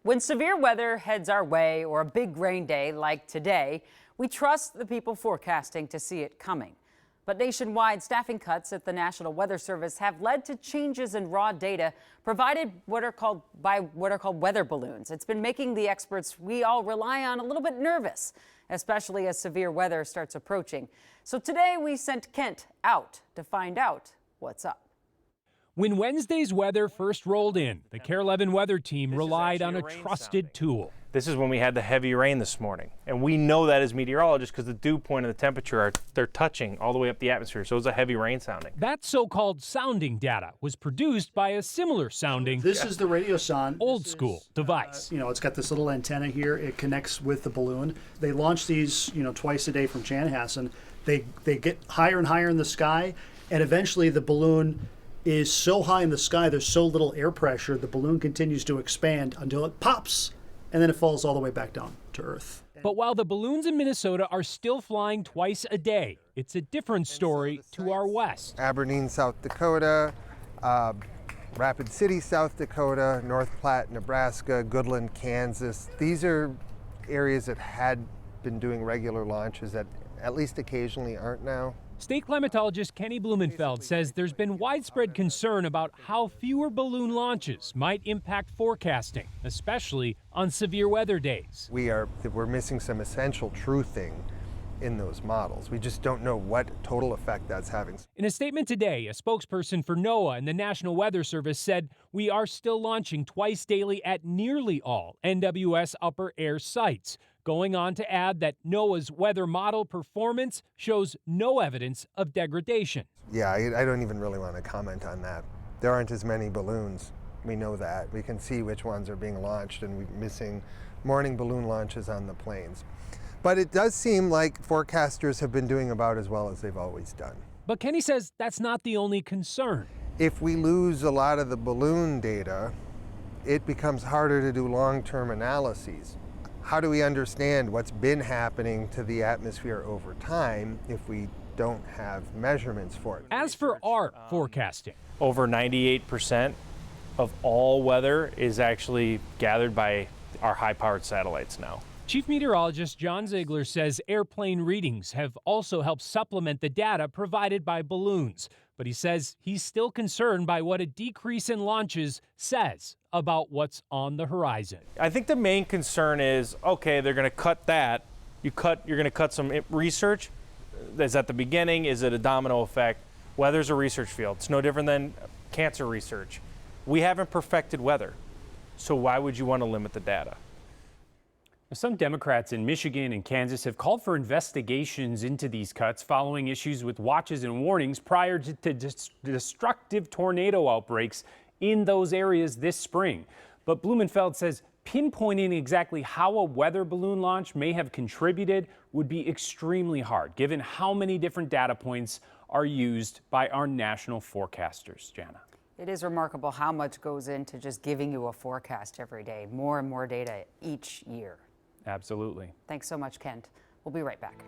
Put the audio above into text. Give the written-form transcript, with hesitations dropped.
When severe weather heads our way or a big rain day like today, we trust the people forecasting to see it coming. But nationwide staffing cuts at the National Weather Service have led to changes in raw data provided what are called weather balloons. It's been making the experts we all rely on a little bit nervous, especially as severe weather starts approaching. So today we sent Kent out to find out what's up. When Wednesday's weather first rolled in, the KARE 11 weather team relied on a trusted tool. This is when we had the heavy rain this morning. And we know that as meteorologists because the dew point and the temperature they're touching all the way up the atmosphere. So it's a heavy rain sounding. That so-called sounding data was produced by a similar sounding This is the Radiosonde. old school device. It's got this little antenna here. It connects with the balloon. They launch these, twice a day from Chanhassen. They get higher and higher in the sky, and eventually the balloon is so high in the sky, there's so little air pressure, the balloon continues to expand until it pops, and then it falls all the way back down to Earth. But while the balloons in Minnesota are still flying twice a day, it's a different story to our west. Aberdeen, South Dakota, Rapid City, South Dakota, North Platte, Nebraska, Goodland, Kansas. These are areas that had been doing regular launches that at least occasionally aren't now. State climatologist Kenny Blumenfeld says there's been widespread concern about how fewer balloon launches might impact forecasting, especially on severe weather days. We're missing some essential truthing in those models. We just don't know what total effect that's having. In a statement today, a spokesperson for NOAA and the National Weather Service said we are still launching twice daily at nearly all NWS upper air sites, going on to add that NOAA's weather model performance shows no evidence of degradation. Yeah, I don't even really want to comment on that. There aren't as many balloons. We know that. We can see which ones are being launched, and we're missing morning balloon launches on the plains. But it does seem like forecasters have been doing about as well as they've always done. But Kenny says that's not the only concern. If we lose a lot of the balloon data, it becomes harder to do long-term analyses. How do we understand what's been happening to the atmosphere over time if we don't have measurements for it? As for our forecasting, Over 98% of all weather is actually gathered by our high-powered satellites now. Chief Meteorologist John Ziegler says airplane readings have also helped supplement the data provided by balloons. But he says he's still concerned by what a decrease in launches says about what's on the horizon. I think the main concern is, okay, they're going to cut that. You're going to cut some research. Is that the beginning? Is it a domino effect? Weather's a research field. It's no different than cancer research. We haven't perfected weather. So why would you want to limit the data? Some Democrats in Michigan and Kansas have called for investigations into these cuts following issues with watches and warnings prior to destructive tornado outbreaks in those areas this spring. But Blumenfeld says pinpointing exactly how a weather balloon launch may have contributed would be extremely hard, given how many different data points are used by our national forecasters. Jana. It is remarkable how much goes into just giving you a forecast every day, more and more data each year. Absolutely. Thanks so much, Kent. We'll be right back.